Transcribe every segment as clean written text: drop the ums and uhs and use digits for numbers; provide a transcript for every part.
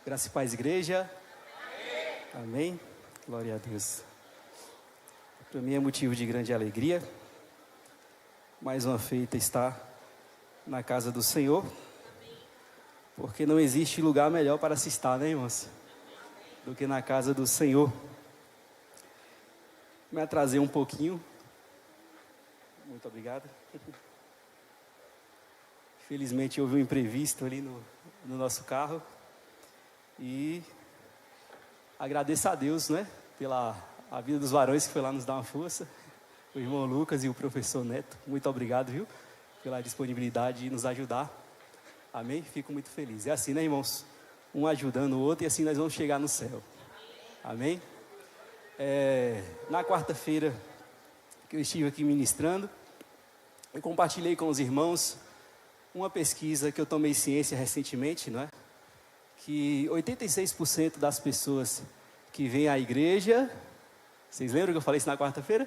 Graça e paz, igreja. Amém. Glória a Deus. Para mim é motivo de grande alegria. Mais uma feita estar na casa do Senhor. Porque não existe lugar melhor para se estar, né, irmãos? Do que na casa do Senhor. Me atrasei um pouquinho. Muito obrigado. Felizmente houve um imprevisto ali no nosso carro. E agradeço a Deus, né, pela a vida dos varões que foi lá nos dar uma força. O irmão Lucas e o professor Neto. Muito obrigado, viu? Pela disponibilidade de nos ajudar. Amém? Fico muito feliz. É assim, né, irmãos? Um ajudando o outro e assim nós vamos chegar no céu. Amém? Na quarta-feira que eu estive aqui ministrando, eu compartilhei com os irmãos uma pesquisa que eu tomei ciência recentemente, não é? Que 86% das pessoas que vêm à igreja, vocês lembram que eu falei isso na quarta-feira?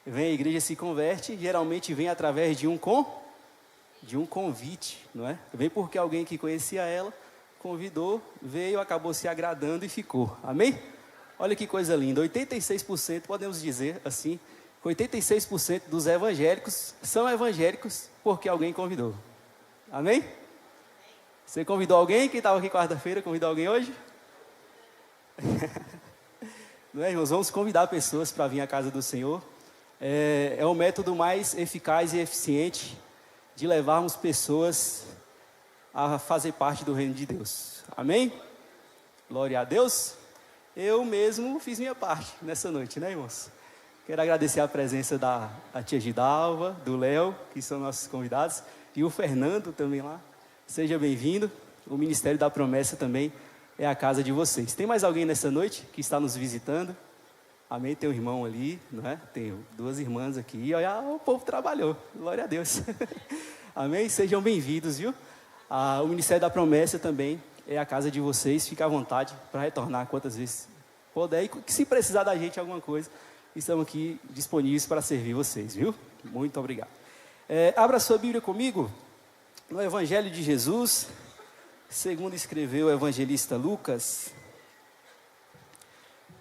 Vem à igreja, se converte, geralmente vem através de um convite, não é? Vem porque alguém que conhecia ela, convidou, veio, acabou se agradando e ficou. Amém? Olha que coisa linda, 86%, podemos dizer assim, 86% dos evangélicos são evangélicos porque alguém convidou. Amém? Você convidou alguém? Quem estava aqui quarta-feira, convidou alguém hoje? Não é, irmãos? Vamos convidar pessoas para vir à casa do Senhor. É o método mais eficaz e eficiente de levarmos pessoas a fazer parte do reino de Deus. Amém? Glória a Deus. Eu mesmo fiz minha parte nessa noite, né, irmãos? Quero agradecer a presença da tia Gidalva, do Léo, que são nossos convidados, e o Fernando também lá. Seja bem-vindo. O Ministério da Promessa também é a casa de vocês. Tem mais alguém nessa noite que está nos visitando? Amém? Tem um irmão ali, não é? Tem duas irmãs aqui. Olha, o povo trabalhou. Glória a Deus. Amém? Sejam bem-vindos, viu? O Ministério da Promessa também é a casa de vocês. Fique à vontade para retornar quantas vezes puder. E se precisar da gente alguma coisa, estamos aqui disponíveis para servir vocês, viu? Muito obrigado. Abra sua Bíblia comigo. No Evangelho de Jesus, segundo escreveu o evangelista Lucas,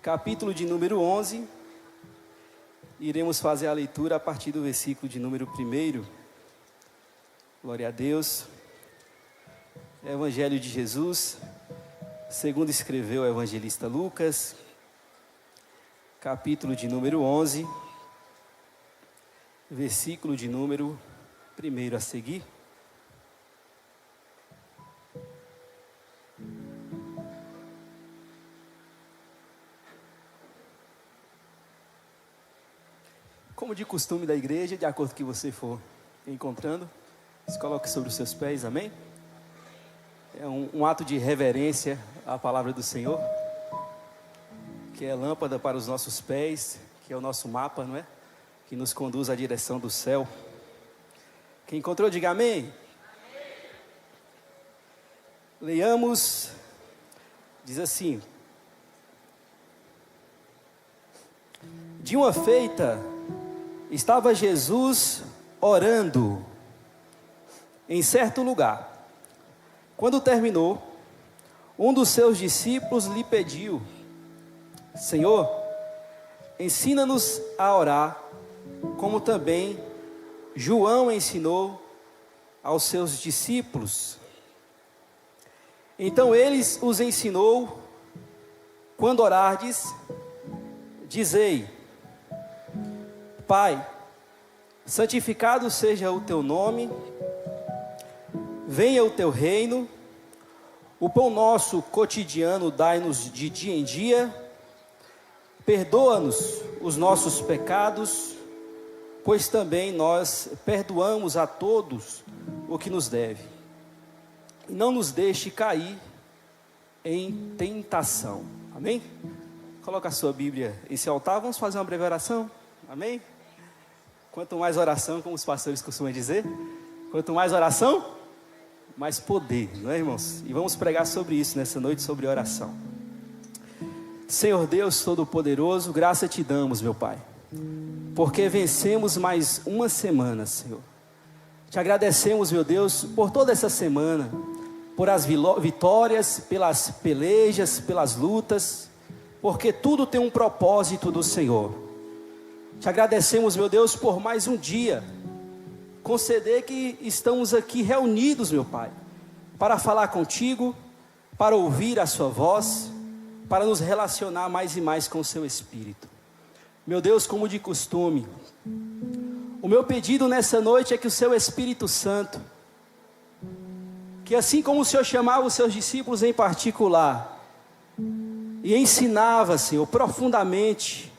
capítulo de número 11, iremos fazer a leitura a partir do versículo de número 1. Glória a Deus. Evangelho de Jesus, segundo escreveu o evangelista Lucas, capítulo de número 11, versículo de número 1 a seguir. Como de costume da igreja, de acordo com o que você for encontrando, se coloque sobre os seus pés, amém? É um ato de reverência à palavra do Senhor, que é lâmpada para os nossos pés, que é o nosso mapa, não é? Que nos conduz à direção do céu. Quem encontrou, diga amém. Amém. Leiamos, diz assim: de uma feita, estava Jesus orando em certo lugar. Quando terminou, um dos seus discípulos lhe pediu: Senhor, ensina-nos a orar, como também João ensinou aos seus discípulos. Então eles os ensinou: quando orardes, dizei: Pai, santificado seja o teu nome, venha o teu reino, o pão nosso cotidiano dai-nos de dia em dia, perdoa-nos os nossos pecados, pois também nós perdoamos a todos o que nos deve. E não nos deixe cair em tentação. Amém? Coloca a sua Bíblia nesse altar, vamos fazer uma breve oração. Amém? Quanto mais oração, como os pastores costumam dizer, quanto mais oração, mais poder, não é, irmãos? E vamos pregar sobre isso nessa noite, sobre oração. Senhor Deus Todo-Poderoso, graça te damos, meu Pai, porque vencemos mais uma semana, Senhor. Te agradecemos, meu Deus, por toda essa semana, por as vitórias, pelas pelejas, pelas lutas, porque tudo tem um propósito do Senhor. Te agradecemos, meu Deus, por mais um dia, conceder que estamos aqui reunidos, meu Pai, para falar contigo, para ouvir a sua voz, para nos relacionar mais e mais com o seu Espírito. Meu Deus, como de costume, o meu pedido nessa noite é que o seu Espírito Santo, que assim como o Senhor chamava os seus discípulos em particular, e ensinava, Senhor, profundamente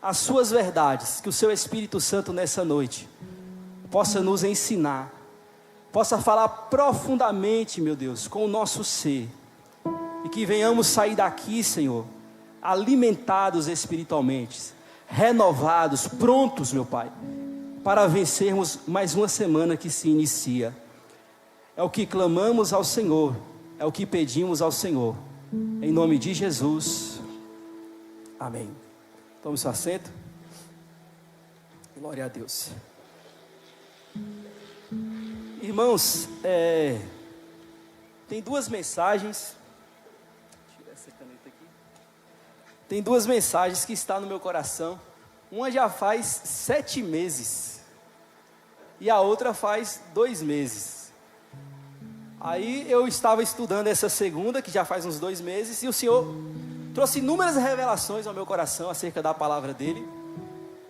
as suas verdades, que o seu Espírito Santo nessa noite possa nos ensinar, possa falar profundamente, meu Deus, com o nosso ser, e que venhamos sair daqui, Senhor, alimentados espiritualmente, renovados, prontos, meu Pai, para vencermos mais uma semana que se inicia. É o que clamamos ao Senhor, é o que pedimos ao Senhor, em nome de Jesus, amém. Tome seu assento. Glória a Deus. Irmãos, tem duas mensagens. Tira essa caneta aqui. Tem duas mensagens que estão no meu coração. Uma já faz 7 meses e a outra faz 2 meses. Aí eu estava estudando essa segunda, que já faz uns 2 meses, e o Senhor trouxe inúmeras revelações ao meu coração acerca da palavra dele.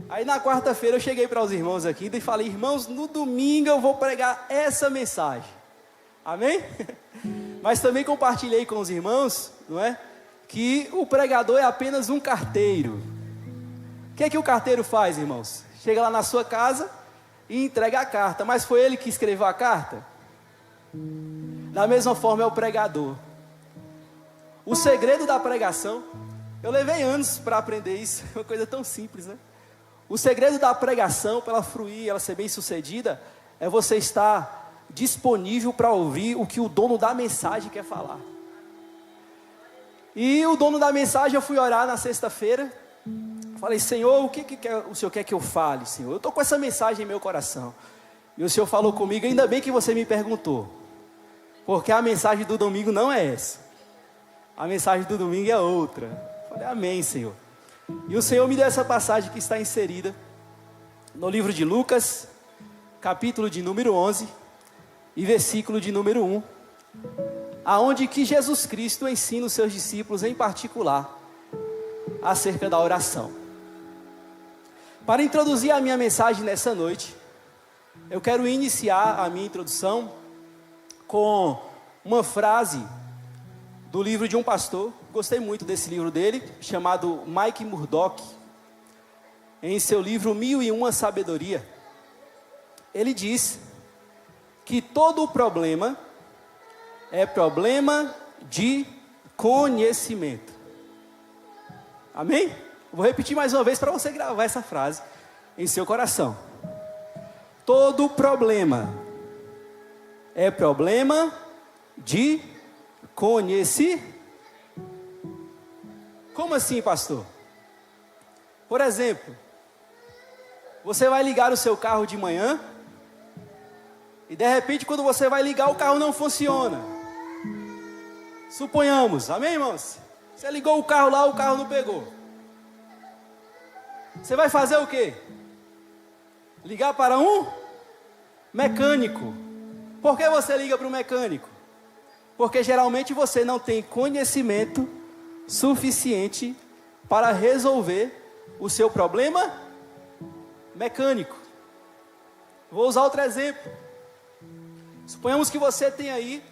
Aí na quarta-feira eu cheguei para os irmãos aqui e falei: irmãos, no domingo eu vou pregar essa mensagem. Amém? Mas também compartilhei com os irmãos, não é? Que o pregador é apenas um carteiro. O que é que o carteiro faz, irmãos? Chega lá na sua casa e entrega a carta. Mas foi ele que escreveu a carta? Da mesma forma é o pregador. O segredo da pregação, eu levei anos para aprender isso, é uma coisa tão simples, né? O segredo da pregação, para ela fluir, ela ser bem sucedida, é você estar disponível para ouvir o que o dono da mensagem quer falar. E o dono da mensagem, eu fui orar na sexta-feira, falei: Senhor, o que o Senhor quer que eu fale, Senhor? Eu estou com essa mensagem em meu coração. E o Senhor falou comigo: ainda bem que você me perguntou, porque a mensagem do domingo não é essa. A mensagem do domingo é outra. Eu falei: amém, Senhor. E o Senhor me deu essa passagem que está inserida no livro de Lucas, capítulo de número 11 e versículo de número 1, aonde que Jesus Cristo ensina os seus discípulos em particular acerca da oração. Para introduzir a minha mensagem nessa noite, eu quero iniciar a minha introdução com uma frase do livro de um pastor. Gostei muito desse livro dele, chamado Mike Murdock, em seu livro 1001 Sabedoria. Ele diz que todo problema é problema de conhecimento. Amém? Vou repetir mais uma vez para você gravar essa frase em seu coração. Todo problema é problema de conhecimento. Como assim, pastor? Por exemplo, você vai ligar o seu carro de manhã e de repente quando você vai ligar o carro não funciona. Suponhamos, amém, irmãos? Você ligou o carro lá, o carro não pegou. Você vai fazer o quê? Ligar para um mecânico. Por que você liga para um mecânico? Porque geralmente você não tem conhecimento suficiente para resolver o seu problema mecânico. Vou usar outro exemplo. Suponhamos que você tem aí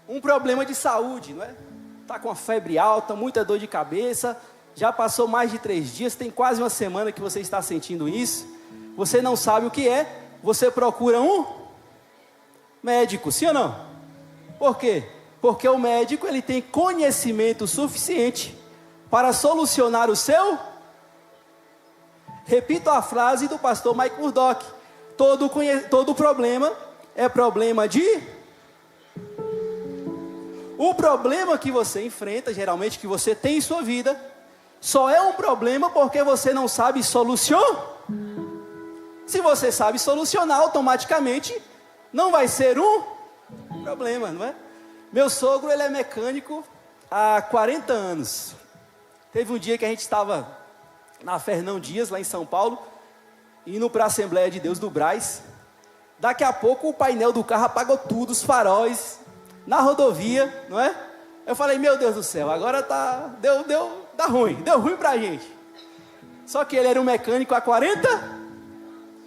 um problema de saúde, não é? Está com a febre alta, muita dor de cabeça, já passou mais de 3 dias, tem quase uma semana que você está sentindo isso, você não sabe o que é, você procura um médico, sim ou não? Por quê? Porque o médico, ele tem conhecimento suficiente para solucionar o seu... Repito a frase do pastor Mike Murdock: todo problema é problema de... O problema que você enfrenta, geralmente que você tem em sua vida, só é um problema porque você não sabe solucionar. Se você sabe solucionar, automaticamente não vai ser um problema, não é? Meu sogro, ele é mecânico há 40 anos. Teve um dia que a gente estava na Fernão Dias, lá em São Paulo, indo para a Assembleia de Deus do Brás. Daqui a pouco o painel do carro apagou tudo, os faróis, na rodovia, não é? Eu falei, meu Deus do céu, agora deu ruim pra gente. Só que ele era um mecânico há 40,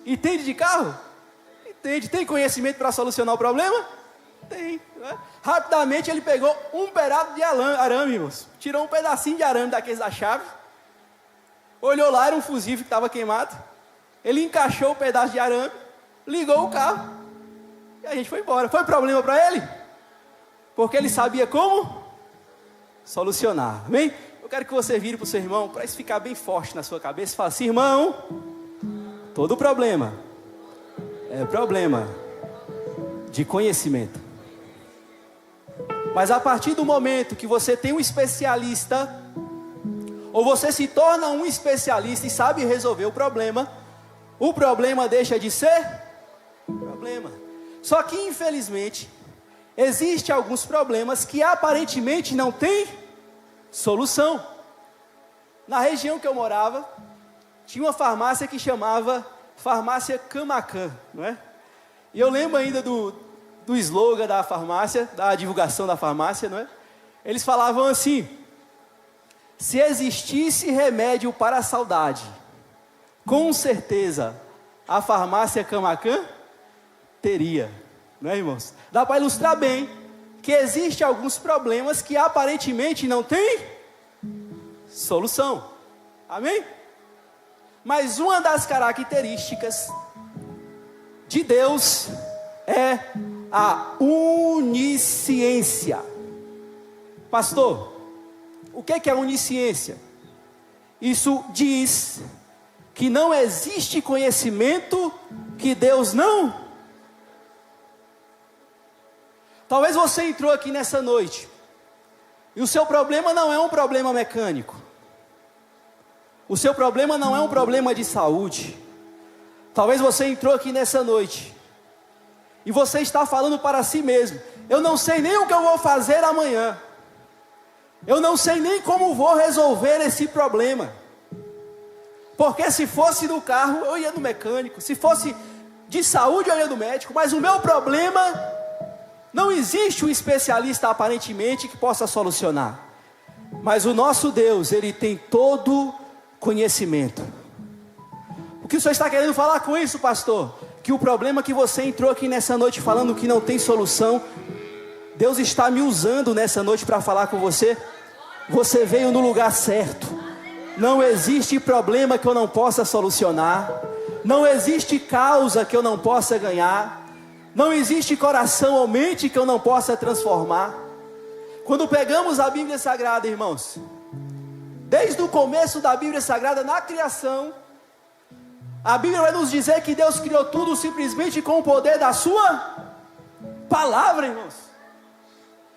entende de carro? Entende, tem conhecimento para solucionar o problema? Tem, não é? Rapidamente ele pegou um pedaço de arame, irmãos, tirou um pedacinho de arame daqueles da chave, olhou lá, era um fusível que estava queimado, ele encaixou o pedaço de arame, ligou o carro, e a gente foi embora. Foi problema para ele? Porque ele sabia como solucionar, amém? Eu quero que você vire para o seu irmão, para isso ficar bem forte na sua cabeça, e fale assim, irmão, todo problema é problema de conhecimento. Mas a partir do momento que você tem um especialista, ou você se torna um especialista e sabe resolver o problema deixa de ser problema. Só que infelizmente, existem alguns problemas que aparentemente não têm solução. Na região que eu morava, tinha uma farmácia que chamava Farmácia Camacan, não é? E eu lembro ainda do slogan da farmácia, da divulgação da farmácia, não é? Eles falavam assim: se existisse remédio para a saudade, com certeza a farmácia Camacan teria, não é, irmãos? Dá para ilustrar bem que existem alguns problemas que aparentemente não têm solução, amém? Mas uma das características de Deus é a onisciência. Pastor, o que é onisciência? Isso diz que não existe conhecimento que Deus não. Talvez você entrou aqui nessa noite e o seu problema não é um problema mecânico. O seu problema não é um problema de saúde. Talvez você entrou aqui nessa noite e você está falando para si mesmo: eu não sei nem o que eu vou fazer amanhã. Eu não sei nem como vou resolver esse problema. Porque se fosse do carro, eu ia no mecânico. Se fosse de saúde, eu ia no médico. Mas o meu problema, não existe um especialista aparentemente que possa solucionar. Mas o nosso Deus, Ele tem todo conhecimento. O que o senhor está querendo falar com isso, pastor? Que o problema que você entrou aqui nessa noite falando que não tem solução, Deus está me usando nessa noite para falar com você. Você veio no lugar certo. Não existe problema que eu não possa solucionar. Não existe causa que eu não possa ganhar. Não existe coração ou mente que eu não possa transformar. Quando pegamos a Bíblia Sagrada, irmãos, desde o começo da Bíblia Sagrada, na criação, a Bíblia vai nos dizer que Deus criou tudo simplesmente com o poder da sua palavra, irmãos.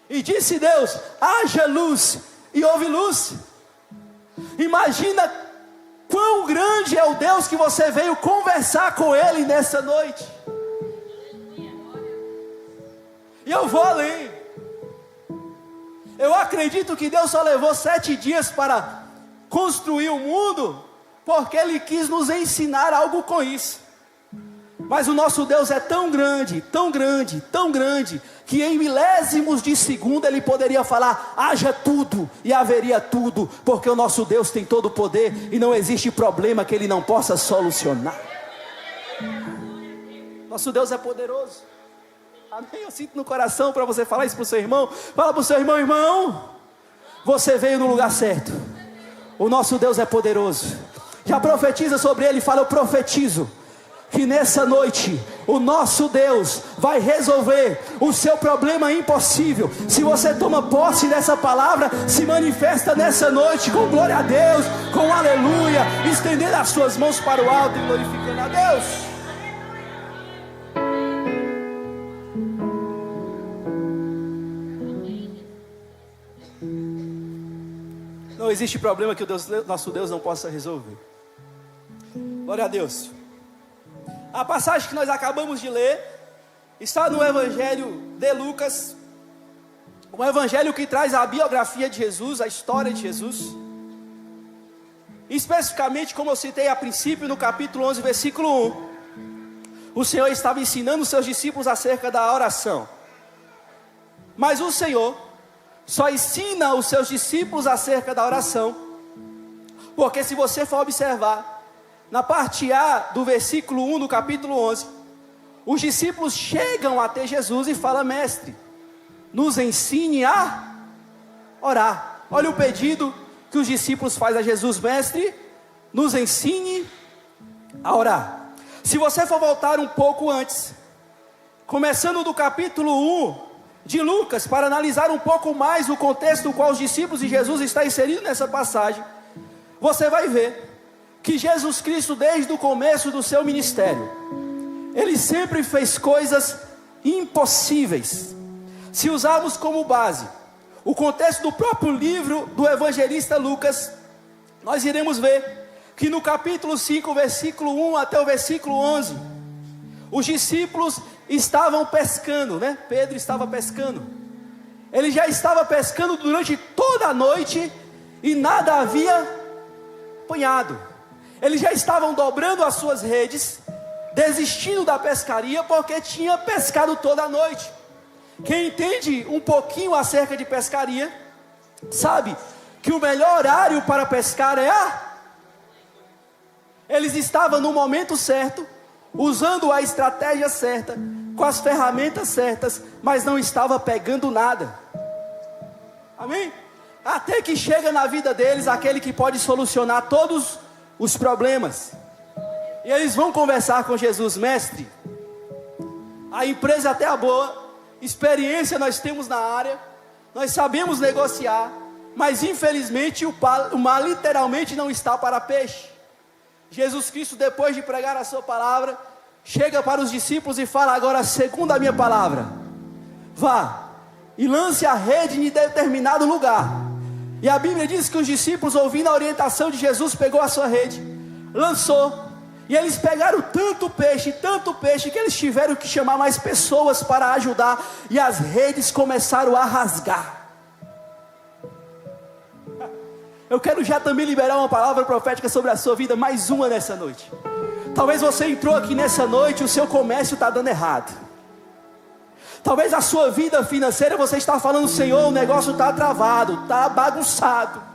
E disse Deus: haja luz, e houve luz. Imagina quão grande é o Deus que você veio conversar com Ele nessa noite. E eu vou além. Eu acredito que Deus só levou 7 dias para construir o mundo, porque Ele quis nos ensinar algo com isso. Mas o nosso Deus é tão grande, tão grande, tão grande, que em milésimos de segundo Ele poderia falar: haja tudo, e haveria tudo, porque o nosso Deus tem todo o poder, e não existe problema que Ele não possa solucionar. Nosso Deus é poderoso. Amém? Eu sinto no coração para você falar isso para o seu irmão. Fala para o seu irmão: irmão, você veio no lugar certo. O nosso Deus é poderoso. Já profetiza sobre ele. Fala: eu profetizo que nessa noite o nosso Deus vai resolver o seu problema impossível. Se você toma posse dessa palavra, se manifesta nessa noite com glória a Deus, com aleluia, estendendo as suas mãos para o alto e glorificando a Deus. Não existe problema que nosso Deus não possa resolver. Glória a Deus. A passagem que nós acabamos de ler está no Evangelho de Lucas, um evangelho que traz a biografia de Jesus, a história de Jesus. Especificamente, como eu citei a princípio, no capítulo 11, versículo 1, o Senhor estava ensinando os seus discípulos acerca da oração. Mas o Senhor só ensina os seus discípulos acerca da oração, porque se você for observar, na parte A do versículo 1 do capítulo 11, os discípulos chegam até Jesus e falam: mestre, nos ensine a orar. Olha o pedido que os discípulos fazem a Jesus: mestre, nos ensine a orar. Se você for voltar um pouco antes, começando do capítulo 1 de Lucas, para analisar um pouco mais o contexto no qual os discípulos de Jesus estão inseridos nessa passagem, você vai ver que Jesus Cristo, desde o começo do seu ministério, Ele sempre fez coisas impossíveis. Se usarmos como base o contexto do próprio livro do evangelista Lucas, nós iremos ver que no capítulo 5, versículo 1 até o versículo 11, os discípulos estavam pescando, né? Pedro estava pescando. Ele já estava pescando durante toda a noite e nada havia apanhado. Eles já estavam dobrando as suas redes, desistindo da pescaria, porque tinha pescado toda a noite. Quem entende um pouquinho acerca de pescaria, sabe que o melhor horário para pescar é Eles estavam no momento certo, usando a estratégia certa, com as ferramentas certas, mas não estava pegando nada. Amém? Até que chega na vida deles aquele que pode solucionar todos os problemas. E eles vão conversar com Jesus: mestre, a empresa até é boa, experiência nós temos na área, nós sabemos negociar, mas infelizmente o mar literalmente não está para peixe. Jesus Cristo, depois de pregar a sua palavra, chega para os discípulos e fala: agora, segundo a minha palavra, vá e lance a rede em determinado lugar. E a Bíblia diz que os discípulos, ouvindo a orientação de Jesus, pegou a sua rede, lançou, e eles pegaram tanto peixe, que eles tiveram que chamar mais pessoas para ajudar, e as redes começaram a rasgar. Eu quero já também liberar uma palavra profética sobre a sua vida, mais uma nessa noite. Talvez você entrou aqui nessa noite e o seu comércio está dando errado. Talvez a sua vida financeira, você está falando: Senhor, o negócio está travado, está bagunçado.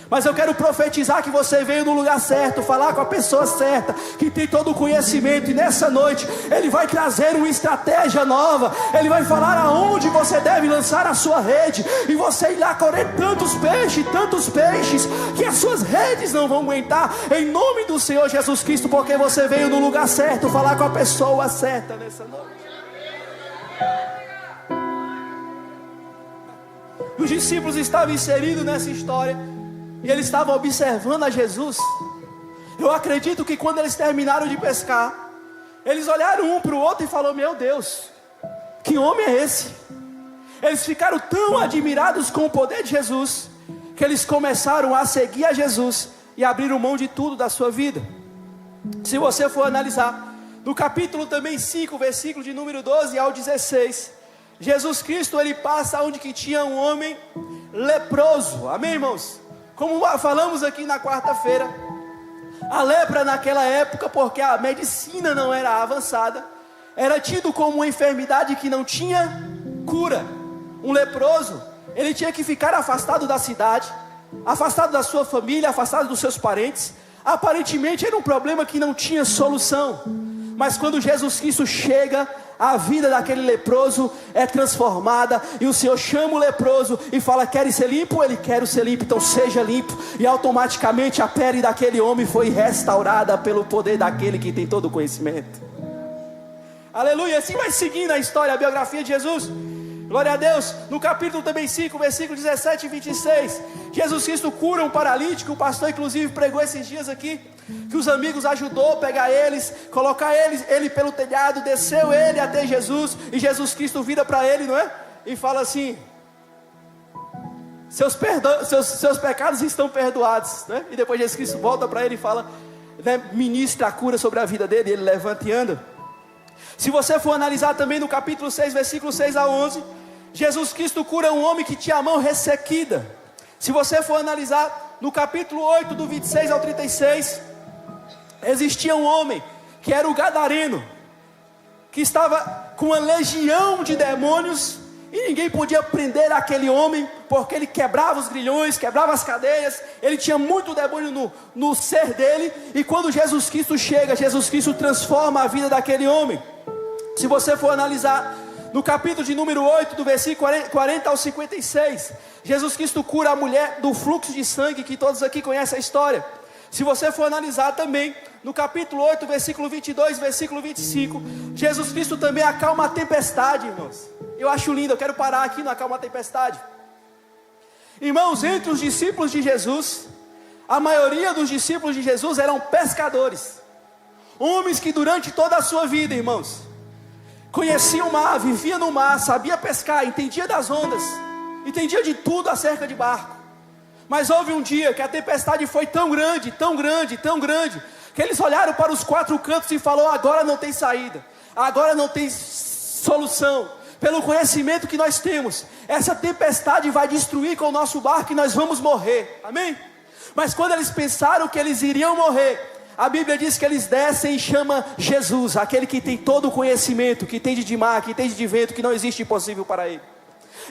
Mas eu quero profetizar que você veio no lugar certo, falar com a pessoa certa, que tem todo o conhecimento, e nessa noite Ele vai trazer uma estratégia nova. Ele vai falar aonde você deve lançar a sua rede, e você irá colher tantos peixes, que as suas redes não vão aguentar, em nome do Senhor Jesus Cristo, porque você veio no lugar certo, falar com a pessoa certa nessa noite. Os discípulos estavam inseridos nessa história, e eles estavam observando a Jesus. Eu acredito que quando eles terminaram de pescar, eles olharam um para o outro e falaram: meu Deus, que homem é esse? Eles ficaram tão admirados com o poder de Jesus, que eles começaram a seguir a Jesus, e abriram mão de tudo da sua vida. Se você for analisar, no capítulo também 5, versículo de número 12 ao 16, Jesus Cristo, Ele passa onde que tinha um homem leproso. Amém, irmãos? Como falamos aqui na quarta-feira, a lepra naquela época, porque a medicina não era avançada, era tido como uma enfermidade que não tinha cura. Um leproso, ele tinha que ficar afastado da cidade, afastado da sua família, afastado dos seus parentes. Aparentemente era um problema que não tinha solução. Mas quando Jesus Cristo chega, a vida daquele leproso é transformada, e o Senhor chama o leproso e fala: queres ser limpo? Ele quer ser limpo, então seja limpo. E automaticamente a pele daquele homem foi restaurada pelo poder daquele que tem todo o conhecimento. Aleluia. Assim vai seguindo a história, a biografia de Jesus. Glória a Deus. No capítulo também 5, versículo 17 e 26, Jesus Cristo cura um paralítico. O pastor inclusive pregou esses dias aqui, que os amigos ajudou a pegar eles, colocar ele pelo telhado, desceu ele até Jesus, e Jesus Cristo vira para ele, não é? E fala assim: seus pecados estão perdoados, né? E depois Jesus Cristo volta para ele e fala, né, ministra a cura sobre a vida dele, e ele levanta e anda. Se você for analisar também no capítulo 6, versículo 6 a 11, Jesus Cristo cura um homem que tinha a mão ressequida. Se você for analisar no capítulo 8, do 26 ao 36, existia um homem que era o gadareno, que estava com uma legião de demônios, e ninguém podia prender aquele homem, porque ele quebrava os grilhões, quebrava as cadeias, ele tinha muito demônio no ser dele. E quando Jesus Cristo chega, Jesus Cristo transforma a vida daquele homem. Se você for analisar no capítulo de número 8, do versículo 40 ao 56, Jesus Cristo cura a mulher do fluxo de sangue, que todos aqui conhecem a história. Se você for analisar também, no capítulo 8, versículo 22, versículo 25, Jesus Cristo também acalma a tempestade, irmãos. Eu acho lindo, eu quero parar aqui no acalma a tempestade. Irmãos, entre os discípulos de Jesus, a maioria dos discípulos de Jesus eram pescadores. Homens que durante toda a sua vida, irmãos, conheciam o mar, viviam no mar, sabia pescar, entendia das ondas, entendia de tudo acerca de barco. Mas houve um dia que a tempestade foi tão grande, tão grande, tão grande, que eles olharam para os quatro cantos e falaram: agora não tem saída, agora não tem solução. Pelo conhecimento que nós temos, essa tempestade vai destruir com o nosso barco e nós vamos morrer, amém? Mas quando eles pensaram que eles iriam morrer, a Bíblia diz que eles descem e chamam Jesus, aquele que tem todo o conhecimento, que tem de mar, que tem de vento, que não existe impossível para ele.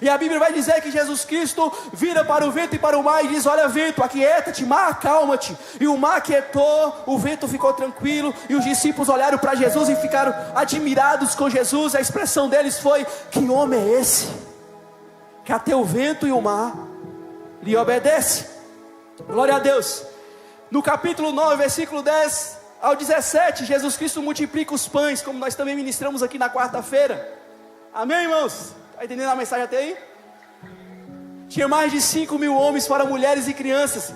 E a Bíblia vai dizer que Jesus Cristo vira para o vento e para o mar e diz: olha, vento, aquieta-te, mar, acalma-te. E o mar aquietou, o vento ficou tranquilo, e os discípulos olharam para Jesus e ficaram admirados com Jesus. A expressão deles foi: que homem é esse, que até o vento e o mar lhe obedecem? Glória a Deus. No capítulo 9, versículo 10 ao 17, Jesus Cristo multiplica os pães, como nós também ministramos aqui na quarta-feira. Amém, irmãos? Está entendendo a mensagem até aí? Tinha mais de 5.000 homens, fora mulheres e crianças,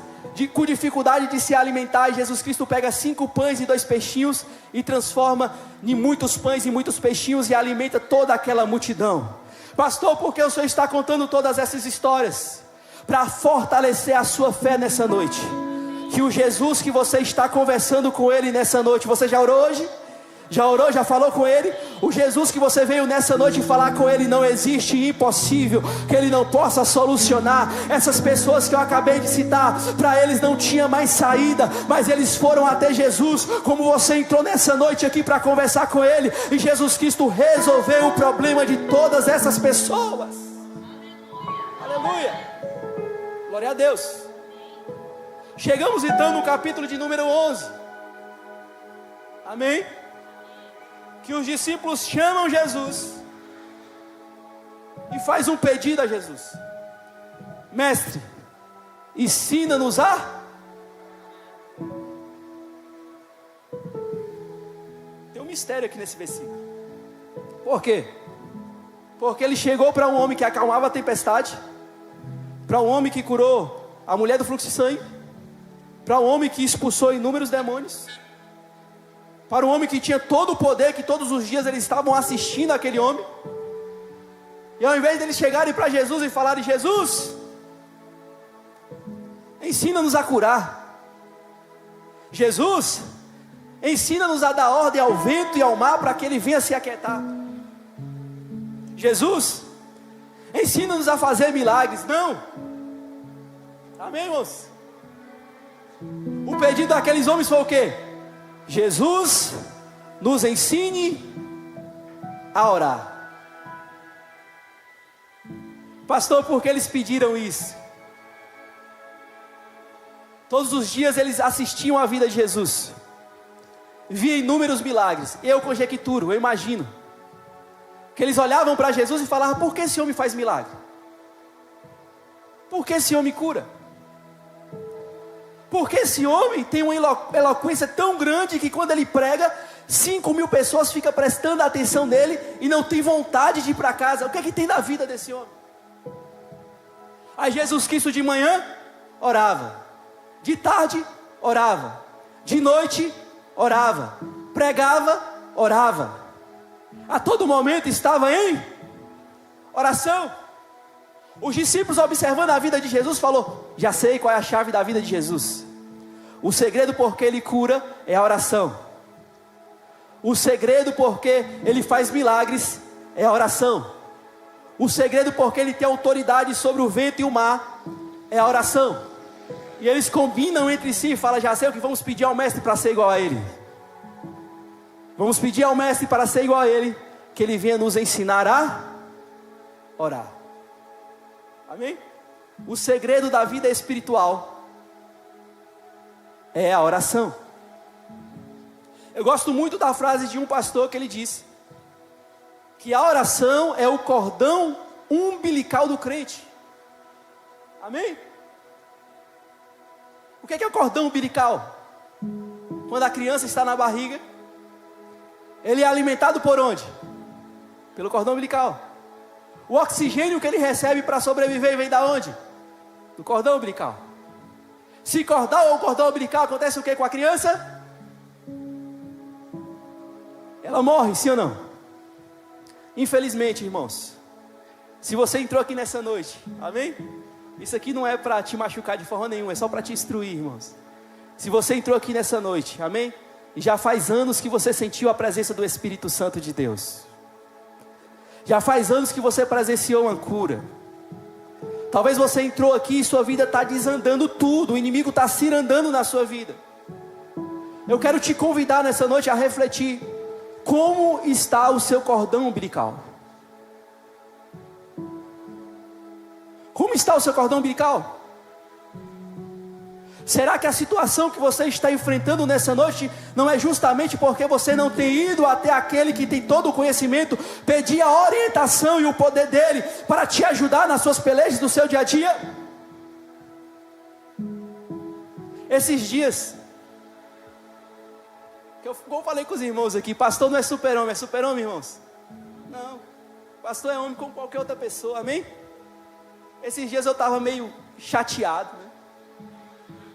com dificuldade de se alimentar. E Jesus Cristo pega 5 pães e 2 peixinhos e transforma em muitos pães e muitos peixinhos e alimenta toda aquela multidão. Pastor, por que o Senhor está contando todas essas histórias? Para fortalecer a sua fé nessa noite. Que o Jesus que você está conversando com Ele nessa noite, você já orou hoje? Já orou, já falou com Ele? O Jesus que você veio nessa noite falar com Ele, não existe impossível que Ele não possa solucionar. Essas pessoas que eu acabei de citar, para eles não tinha mais saída, mas eles foram até Jesus, como você entrou nessa noite aqui para conversar com Ele, e Jesus Cristo resolveu o problema de todas essas pessoas. Aleluia, glória a Deus. Chegamos então no capítulo de número 11, amém? Que os discípulos chamam Jesus e faz um pedido a Jesus: mestre, ensina-nos a... Tem um mistério aqui nesse versículo. Por quê? Porque ele chegou para um homem que acalmava a tempestade, para um homem que curou a mulher do fluxo de sangue, para um homem que expulsou inúmeros demônios, para um homem que tinha todo o poder, que todos os dias eles estavam assistindo aquele homem. E ao invés deles chegarem para Jesus e falarem: Jesus, ensina-nos a curar. Jesus, ensina-nos a dar ordem ao vento e ao mar para que ele venha se aquietar. Jesus, ensina-nos a fazer milagres. Não. Amém, irmãos? O pedido daqueles homens foi o quê? Jesus, nos ensine a orar. Pastor, por que eles pediram isso? Todos os dias eles assistiam à vida de Jesus, via inúmeros milagres. Eu conjecturo, eu imagino que eles olhavam para Jesus e falavam: por que esse homem faz milagre? Por que esse homem cura? Porque esse homem tem uma eloquência tão grande que quando ele prega, 5.000 pessoas ficam prestando atenção nele e não tem vontade de ir para casa. O que é que tem na vida desse homem? Aí Jesus Cristo de manhã orava, de tarde orava, de noite orava, pregava, orava, a todo momento estava em oração. Os discípulos, observando a vida de Jesus, falou: já sei qual é a chave da vida de Jesus. O segredo porque ele cura é a oração. O segredo porque ele faz milagres é a oração. O segredo porque ele tem autoridade sobre o vento e o mar é a oração. E eles combinam entre si e falam: já sei o que vamos pedir ao mestre para ser igual a ele. Vamos pedir ao mestre para ser igual a ele, que ele venha nos ensinar a orar. Amém? O segredo da vida espiritual é a oração. Eu gosto muito da frase de um pastor que ele disse que a oração é o cordão umbilical do crente. Amém? O que é o cordão umbilical? Quando a criança está na barriga, ele é alimentado por onde? Pelo cordão umbilical. O oxigênio que ele recebe para sobreviver vem da onde? Do cordão umbilical. Se cortar o cordão umbilical, acontece o que com a criança? Ela morre, sim ou não? Infelizmente, irmãos, se você entrou aqui nessa noite, amém? Isso aqui não é para te machucar de forma nenhuma, é só para te instruir, irmãos. Se você entrou aqui nessa noite, amém? E já faz anos que você sentiu a presença do Espírito Santo de Deus. Já faz anos que você presenciou uma cura. Talvez você entrou aqui e sua vida está desandando tudo. O inimigo está cirandando na sua vida. Eu quero te convidar nessa noite a refletir. Como está o seu cordão umbilical? Como está o seu cordão umbilical? Será que a situação que você está enfrentando nessa noite não é justamente porque você não tem ido até aquele que tem todo o conhecimento, pedir a orientação e o poder dele para te ajudar nas suas pelejas do seu dia a dia? Esses dias, que eu falei com os irmãos aqui, pastor não é super-homem, irmãos? Não, pastor é homem como qualquer outra pessoa, amém? Esses dias eu estava meio chateado, né?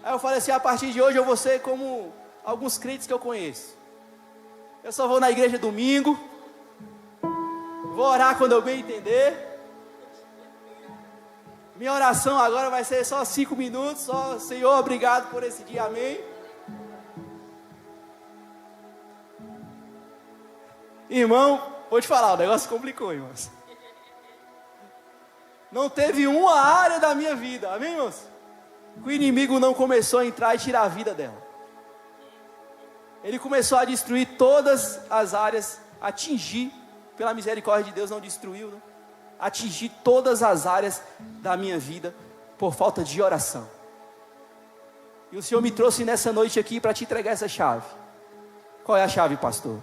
Aí eu falei assim: a partir de hoje eu vou ser como alguns crentes que eu conheço. Eu só vou na igreja domingo, vou orar quando eu bem entender. Minha oração agora vai ser só 5 minutos, só: Senhor, obrigado por esse dia, amém. Irmão, vou te falar, o negócio complicou, irmãos. Não teve uma área da minha vida, amém, irmãos? Que o inimigo não começou a entrar e tirar a vida dela. Ele começou a destruir todas as áreas, atingir, pela misericórdia de Deus não destruiu, né? Atingir todas as áreas da minha vida por falta de oração. E o Senhor me trouxe nessa noite aqui para te entregar essa chave. Qual é a chave, pastor?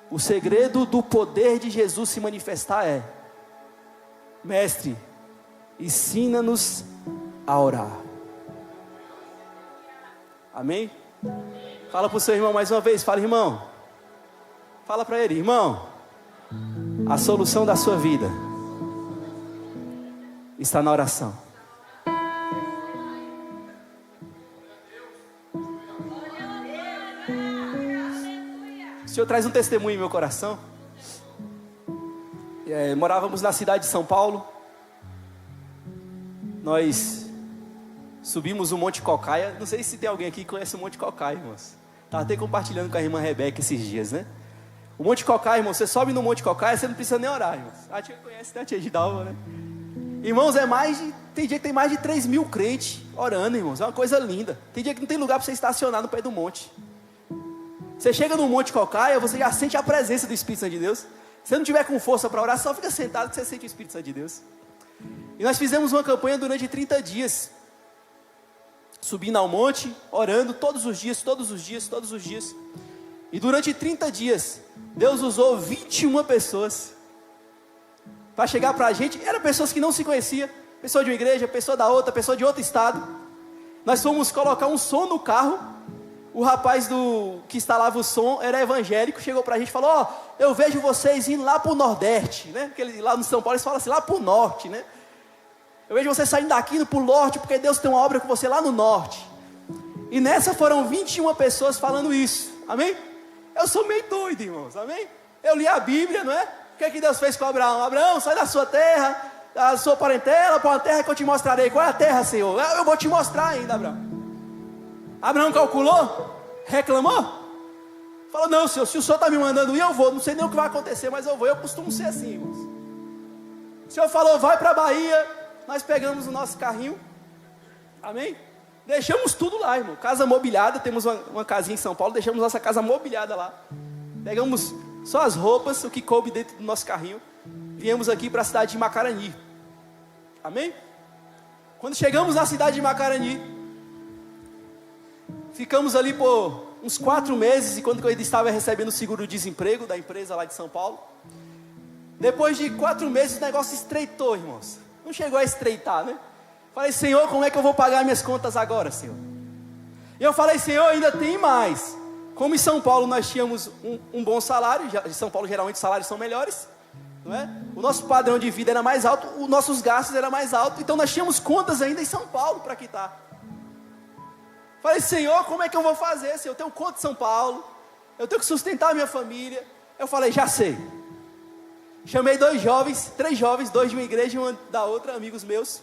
O segredo do poder de Jesus se manifestar é: mestre, ensina-nos a orar. Amém? Fala para o seu irmão mais uma vez. Fala: irmão. Fala para ele: irmão, a solução da sua vida está na oração. O Senhor traz um testemunho em meu coração. Morávamos na cidade de São Paulo. Nós subimos o Monte Cocaia. Não sei se tem alguém aqui que conhece o Monte Cocaia, irmãos. Estava até compartilhando com a irmã Rebeca esses dias, né? O Monte Cocaia, irmão, você sobe no Monte Cocaia, você não precisa nem orar, irmãos. A tia conhece, né? A tia de Dalva, né? Irmãos, tem dia que tem mais de 3.000 crentes orando, irmãos. É uma coisa linda. Tem dia que não tem lugar para você estacionar no pé do monte. Você chega no Monte Cocaia, você já sente a presença do Espírito Santo de Deus. Se você não tiver com força para orar, só fica sentado que você sente o Espírito Santo de Deus. E nós fizemos uma campanha durante 30 dias. Subindo ao monte, orando todos os dias. E durante 30 dias, Deus usou 21 pessoas para chegar para a gente. Eram pessoas que não se conheciam. Pessoa de uma igreja, pessoa da outra, pessoa de outro estado. Nós fomos colocar um som no carro. O rapaz que instalava o som era evangélico. Chegou para a gente e falou: eu vejo vocês indo lá para o Nordeste, né? Porque lá no São Paulo eles falam assim, lá para o Norte, né? Eu vejo você saindo daqui indo para o Norte, porque Deus tem uma obra com você lá no Norte. E nessa foram 21 pessoas falando isso, amém? Eu sou meio doido, irmãos, amém? Eu li a Bíblia, não é? O que é que Deus fez com Abraão? Abraão, sai da sua terra, da sua parentela, para uma terra que eu te mostrarei. Qual é a terra, Senhor? Eu vou te mostrar ainda, Abraão. Abraão calculou? Reclamou? Falou: não, Senhor, se o Senhor está me mandando ir, eu vou. Não sei nem o que vai acontecer, mas eu vou. Eu costumo ser assim, irmãos. O Senhor falou, vai para a Bahia. Nós pegamos o nosso carrinho. Amém? Deixamos tudo lá, irmão. Casa mobiliada, temos uma casinha em São Paulo, deixamos nossa casa mobiliada lá. Pegamos só as roupas, o que coube dentro do nosso carrinho. Viemos aqui para a cidade de Macarani. Amém? Quando chegamos na cidade de Macarani, ficamos ali por uns 4 meses, e quando eu estava recebendo o seguro-desemprego da empresa lá de São Paulo. Depois de 4 meses o negócio estreitou, irmãos. Não chegou a estreitar, né? Falei, Senhor, como é que eu vou pagar minhas contas agora, Senhor? E eu falei, Senhor, ainda tem mais. Como em São Paulo nós tínhamos um bom salário, em São Paulo geralmente os salários são melhores, não é? O nosso padrão de vida era mais alto, os nossos gastos eram mais altos, então nós tínhamos contas ainda em São Paulo para quitar. Falei, Senhor, como é que eu vou fazer, Senhor? Eu tenho conta em São Paulo, eu tenho que sustentar a minha família. Eu falei, já sei. Chamei 3 jovens, 2 de uma igreja e uma da outra, amigos meus.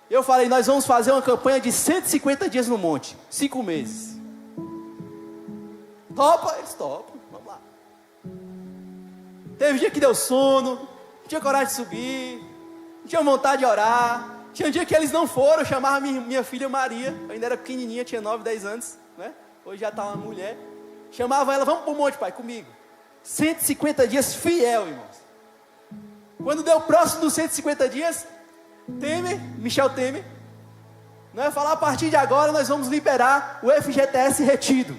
Eu falei, nós vamos fazer uma campanha de 150 dias no monte, 5 meses. Topa? Eles topam, vamos lá. Teve dia que deu sono, não tinha coragem de subir, não tinha vontade de orar. Tinha um dia que eles não foram, eu chamava minha filha Maria, eu ainda era pequenininha, tinha 9, 10 anos, né? Hoje já está uma mulher. Chamava ela, vamos para o monte, pai, comigo. 150 dias fiel, irmãos. Quando deu próximo dos 150 dias, Michel Temer, não ia falar, a partir de agora nós vamos liberar o FGTS retido.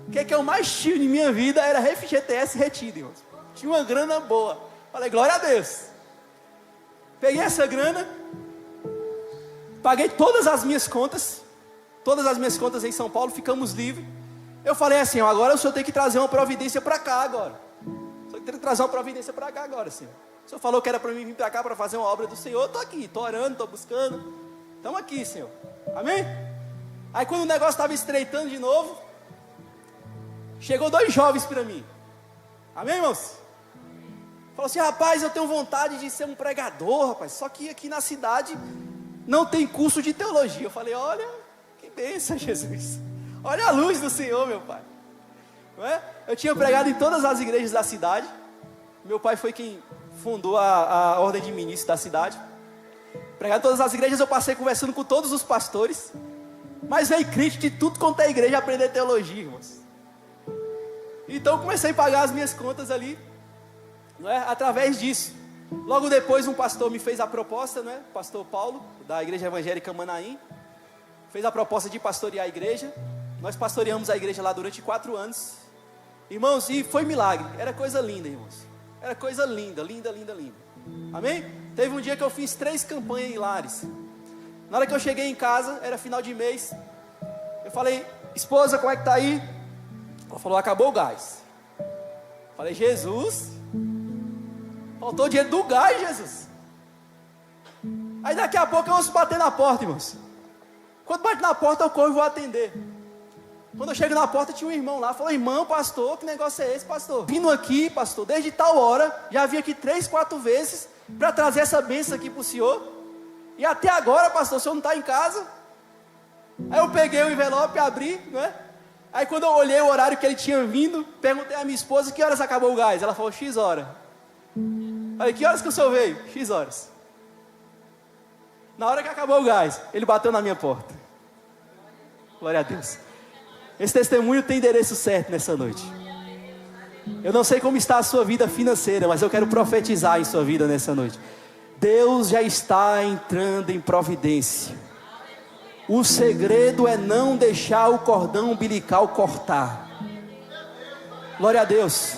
O que eu mais tinha em minha vida era FGTS retido, irmãos. Tinha uma grana boa. Falei, glória a Deus. Peguei essa grana, paguei todas as minhas contas em São Paulo, ficamos livres. Eu falei assim, agora o senhor tem que trazer uma providência para cá agora. O senhor tem que trazer uma providência para cá agora, Senhor. O senhor falou que era para mim vir para cá para fazer uma obra do Senhor. Eu estou aqui, estou orando, estou buscando. Estamos aqui, Senhor. Amém? Aí quando o negócio estava estreitando de novo, chegou 2 jovens para mim. Amém, irmãos? Falou assim, rapaz, eu tenho vontade de ser um pregador, rapaz. Só que aqui na cidade não tem curso de teologia. Eu falei, olha, que bênção, Jesus. Olha a luz do Senhor, meu pai. Não é? Eu tinha pregado em todas as igrejas da cidade. Meu pai foi quem fundou a ordem de ministros da cidade. Pregado em todas as igrejas, eu passei conversando com todos os pastores. Mas veio crítico de tudo quanto é igreja aprender teologia, irmãos. Então eu comecei a pagar as minhas contas ali, não é? Através disso. Logo depois um pastor me fez a proposta, não é? O pastor Paulo, da igreja evangélica Manaim, fez a proposta de pastorear a igreja. Nós pastoreamos a igreja lá durante 4 anos. Irmãos, e foi milagre, era coisa linda, irmãos. Era coisa linda, linda, linda, linda. Amém? Teve um dia que eu fiz 3 campanhas em Lares. Na hora que eu cheguei em casa, era final de mês. Eu falei, esposa, como é que tá aí? Ela falou, acabou o gás. Falei, Jesus, faltou o dinheiro do gás, Jesus. Aí daqui a pouco eu ouço bater na porta, irmãos. Quando bate na porta eu corro e vou atender. Quando eu chego na porta tinha um irmão lá. Falou, irmão, pastor, que negócio é esse, pastor? Vindo aqui, pastor, desde tal hora, já vim aqui 3, 4 vezes para trazer essa bênção aqui para o senhor. E até agora, pastor, o senhor não está em casa? Aí eu peguei o envelope, abri, não é? Aí quando eu olhei o horário que ele tinha vindo, perguntei à minha esposa, que horas acabou o gás? Ela falou, X hora. Falei, que horas que o senhor veio? X horas. Na hora que acabou o gás, ele bateu na minha porta. Glória a Deus. Esse testemunho tem endereço certo nessa noite. Eu não sei como está a sua vida financeira, mas eu quero profetizar em sua vida nessa noite. Deus já está entrando em providência. O segredo é não deixar o cordão umbilical cortar. Glória a Deus.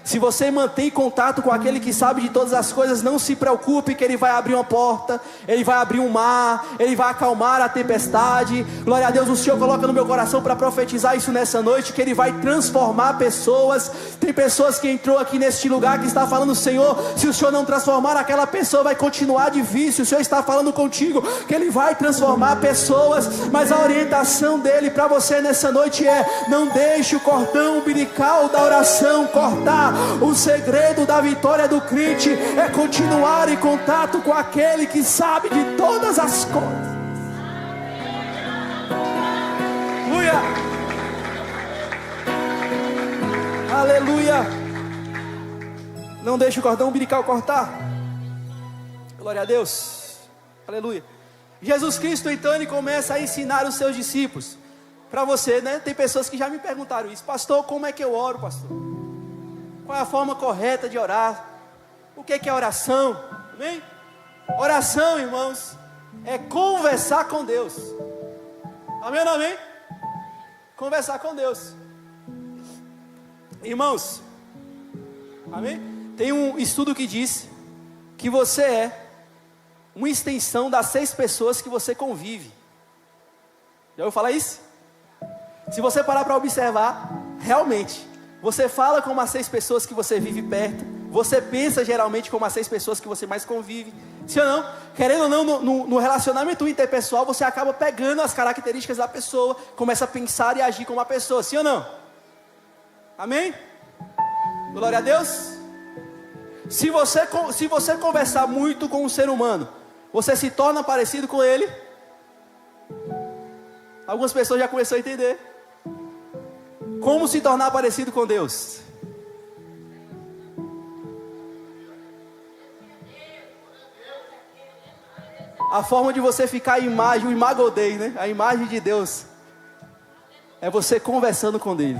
Se você mantém contato com aquele que sabe de todas as coisas, não se preocupe que Ele vai abrir uma porta, Ele vai abrir um mar, Ele vai acalmar a tempestade. Glória a Deus, o Senhor coloca no meu coração para profetizar isso nessa noite, que Ele vai transformar pessoas. Tem pessoas que entrou aqui neste lugar que está falando, Senhor, se o Senhor não transformar aquela pessoa, vai continuar difícil. O Senhor está falando contigo que Ele vai transformar pessoas, mas a orientação dEle para você nessa noite é: não deixe o cordão umbilical da oração cortar. O segredo da vitória do crente é continuar em contato com aquele que sabe de todas as coisas. Aleluia! Aleluia! Não deixe o cordão umbilical cortar. Glória a Deus. Aleluia. Jesus Cristo, então, ele começa a ensinar os seus discípulos. Para você, né? Tem pessoas que já me perguntaram isso. Pastor, como é que eu oro, pastor? Qual é a forma correta de orar? O que é oração? Amém? Oração, irmãos, é conversar com Deus. Amém ou não amém? Conversar com Deus. Irmãos, amém? Tem um estudo que diz que você é uma extensão das 6 pessoas que você convive. Já ouviu falar isso? Se você parar para observar, realmente, você fala com as 6 pessoas que você vive perto, você pensa geralmente como as 6 pessoas que você mais convive. Sim ou não? Querendo ou não, no relacionamento interpessoal, você acaba pegando as características da pessoa, começa a pensar e agir como a pessoa. Sim ou não? Amém? Glória a Deus. Se você conversar muito com um ser humano, você se torna parecido com ele. Algumas pessoas já começaram a entender. Como se tornar parecido com Deus? A forma de você ficar a imagem, o imago Dei, né? A imagem de Deus, é você conversando com Ele.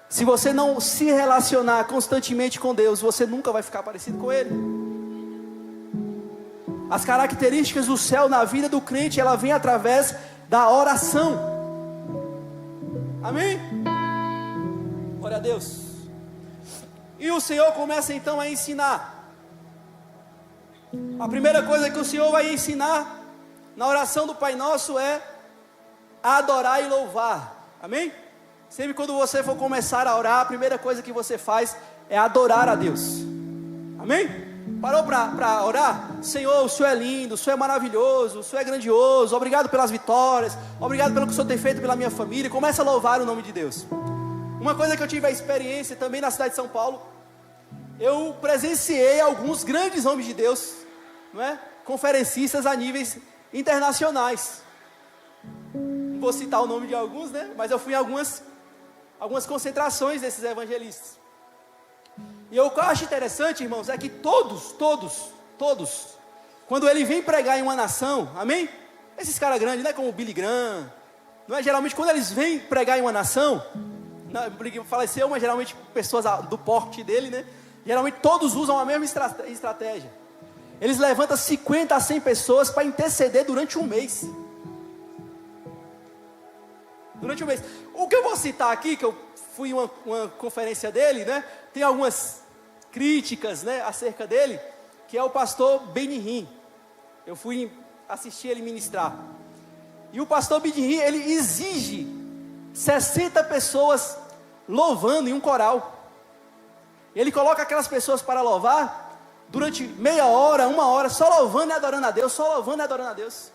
Se você não se relacionar constantemente com Deus, você nunca vai ficar parecido com Ele. As características do céu na vida do crente, ela vem através da oração. Amém? Glória a Deus. E o Senhor começa então a ensinar. A primeira coisa que o Senhor vai ensinar na oração do Pai Nosso é adorar e louvar. Amém? Sempre quando você for começar a orar, a primeira coisa que você faz é adorar a Deus. Amém? Parou para orar? Senhor, o Senhor é lindo, o Senhor é maravilhoso, o Senhor é grandioso, obrigado pelas vitórias, obrigado pelo que o Senhor tem feito pela minha família. Começa a louvar o nome de Deus. Uma coisa que eu tive a experiência também na cidade de São Paulo, eu presenciei alguns grandes homens de Deus, não é? Conferencistas a níveis internacionais. Não vou citar o nome de alguns, né? Mas eu fui em algumas concentrações desses evangelistas. E o que eu acho interessante, irmãos, é que todos, quando ele vem pregar em uma nação, amém? Esses caras grandes, né? Como o Billy Graham, não é? Geralmente quando eles vêm pregar em uma nação, faleceu, mas geralmente pessoas do porte dele, né? Geralmente todos usam a mesma estratégia. Eles levantam 50 a 100 pessoas para interceder durante um mês. Durante um mês. O que eu vou citar aqui, que eu fui em uma conferência dele, né? Tem algumas críticas, né, acerca dele, que é o pastor Benihim. Eu fui assistir ele ministrar. E o pastor Benihim, ele exige 60 pessoas louvando em um coral. Ele coloca aquelas pessoas para louvar durante meia hora, 1 hora, só louvando e adorando a Deus, só louvando e adorando a Deus.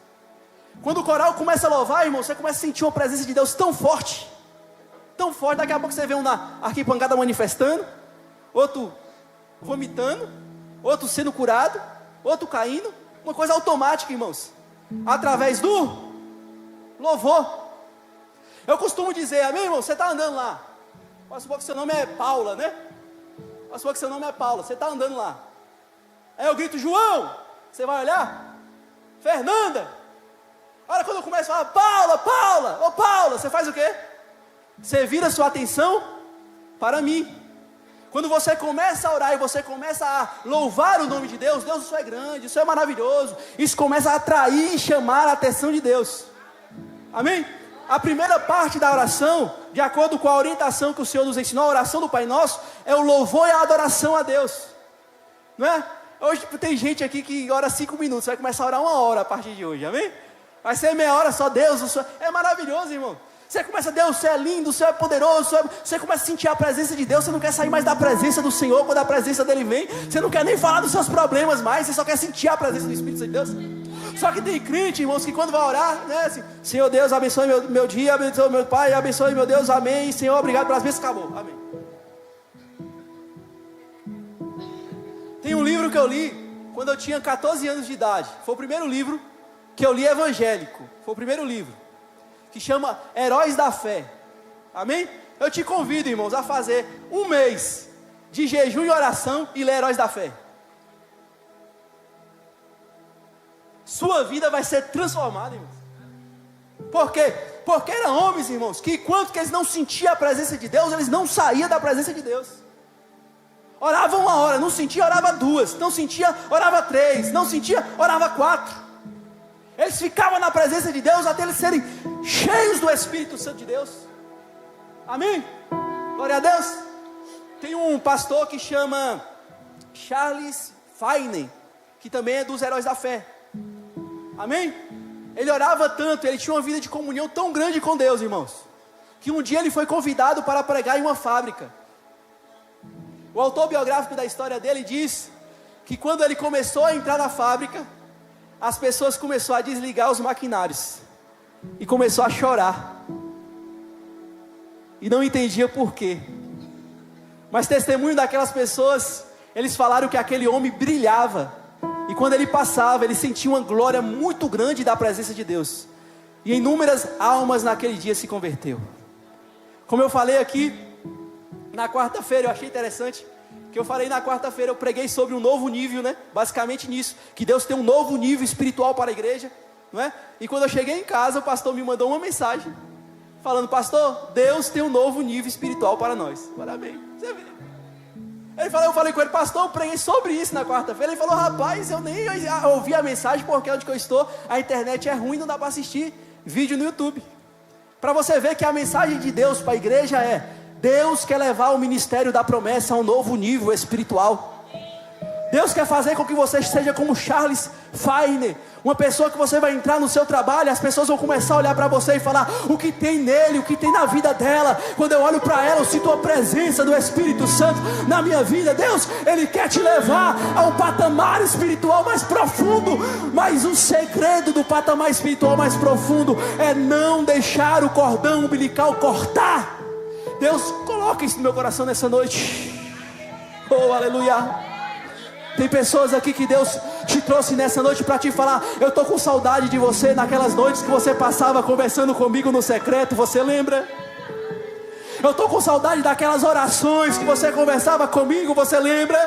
Quando o coral começa a louvar, irmão, você começa a sentir uma presença de Deus tão forte, daqui a pouco você vê um na arquibancada manifestando, outro vomitando, outro sendo curado, outro caindo, uma coisa automática, irmãos, através do louvor. Eu costumo dizer, amém, irmão, você está andando lá, vamos supor que seu nome é Paula, né? Vamos supor que seu nome é Paula, você está andando lá, aí eu grito, João, você vai olhar, Fernanda, olha quando eu começo a falar, Paula, você faz o quê? Você vira sua atenção para mim. Quando você começa a orar e você começa a louvar o nome de Deus, Deus, o Senhor é grande, o Senhor é maravilhoso, isso começa a atrair e chamar a atenção de Deus. Amém? A primeira parte da oração, de acordo com a orientação que o Senhor nos ensinou, a oração do Pai Nosso, é o louvor e a adoração a Deus. Não é? Hoje tem gente aqui que ora 5 minutos, vai começar a orar 1 hora a partir de hoje, amém? Vai ser meia hora só, Deus, o Senhor é maravilhoso, irmão. Você começa, Deus, o Senhor é lindo, o Senhor é poderoso, você começa a sentir a presença de Deus, você não quer sair mais da presença do Senhor, quando a presença dele vem, você não quer nem falar dos seus problemas mais, você só quer sentir a presença do Espírito de Deus. Só que tem crente, irmãos, que quando vai orar, né, assim, Senhor Deus, abençoe meu dia, abençoe meu Pai, abençoe meu Deus, amém, Senhor, obrigado pelas bênçãos, acabou, amém. Tem um livro que eu li, quando eu tinha 14 anos de idade, foi o primeiro livro que eu li evangélico, foi o primeiro livro, que chama Heróis da Fé, amém? Eu te convido, irmãos, a fazer 1 mês de jejum e oração e ler Heróis da Fé. sua vida vai ser transformada, irmãos. Por quê? Porque eram homens, irmãos, que enquanto que eles não sentiam a presença de Deus, eles não saíam da presença de Deus. Orava 1 hora, não sentia, orava 2, não sentia, orava 3, não sentia, orava 4. Eles ficavam na presença de Deus até eles serem cheios do Espírito Santo de Deus. Amém? Glória a Deus. Tem um pastor que chama Charles Finney, que também é dos Heróis da Fé. Amém? Ele orava tanto, ele tinha uma vida de comunhão tão grande com Deus, irmãos, que um dia ele foi convidado para pregar em uma fábrica. O autor biográfico da história dele diz que quando ele começou a entrar na fábrica, as pessoas começaram a desligar os maquinários e começou a chorar. E não entendia por quê. Mas testemunho daquelas pessoas, eles falaram que aquele homem brilhava. E quando ele passava, ele sentia uma glória muito grande da presença de Deus. E inúmeras almas naquele dia se converteu. Como eu falei aqui, na quarta-feira, eu achei interessante, que eu falei na quarta-feira, eu preguei sobre um novo nível, né? Basicamente nisso, que Deus tem um novo nível espiritual para a igreja, não é? E quando eu cheguei em casa, o pastor me mandou uma mensagem, falando: pastor, Deus tem um novo nível espiritual para nós. Parabéns, você vê. Eu falei com ele: pastor, eu preguei sobre isso na quarta-feira. Ele falou: rapaz, eu nem ouvi a mensagem, porque onde que eu estou, a internet é ruim, não dá para assistir vídeo no YouTube. Para você ver que a mensagem de Deus para a igreja é: Deus quer levar o ministério da promessa a um novo nível espiritual. Deus quer fazer com que você seja como Charles Finney, uma pessoa que você vai entrar no seu trabalho, as pessoas vão começar a olhar para você e falar: o que tem nele, o que tem na vida dela. Quando eu olho para ela, eu sinto a presença do Espírito Santo na minha vida. Deus, Ele quer te levar a um patamar espiritual mais profundo. Mas o segredo do patamar espiritual mais profundo é não deixar o cordão umbilical cortar. Deus, coloca isso no meu coração nessa noite. Oh, aleluia. Tem pessoas aqui que Deus te trouxe nessa noite para te falar: eu estou com saudade de você naquelas noites que você passava conversando comigo no secreto, você lembra? Eu estou com saudade daquelas orações que você conversava comigo, você lembra?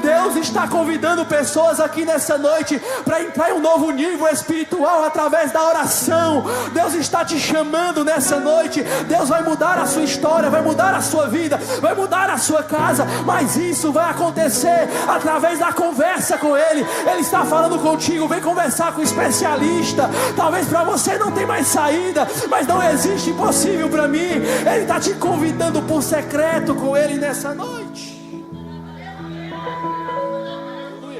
Deus está convidando pessoas aqui nessa noite para entrar em um novo nível espiritual através da oração. Deus está te chamando nessa noite. Deus vai mudar a sua história, vai mudar a sua vida, vai mudar a sua casa. Mas isso vai acontecer através da conversa com Ele. Ele está falando contigo: vem conversar com o especialista. Talvez para você não tem mais saída, mas não existe impossível para mim. Ele está te convidando por secreto com Ele nessa noite.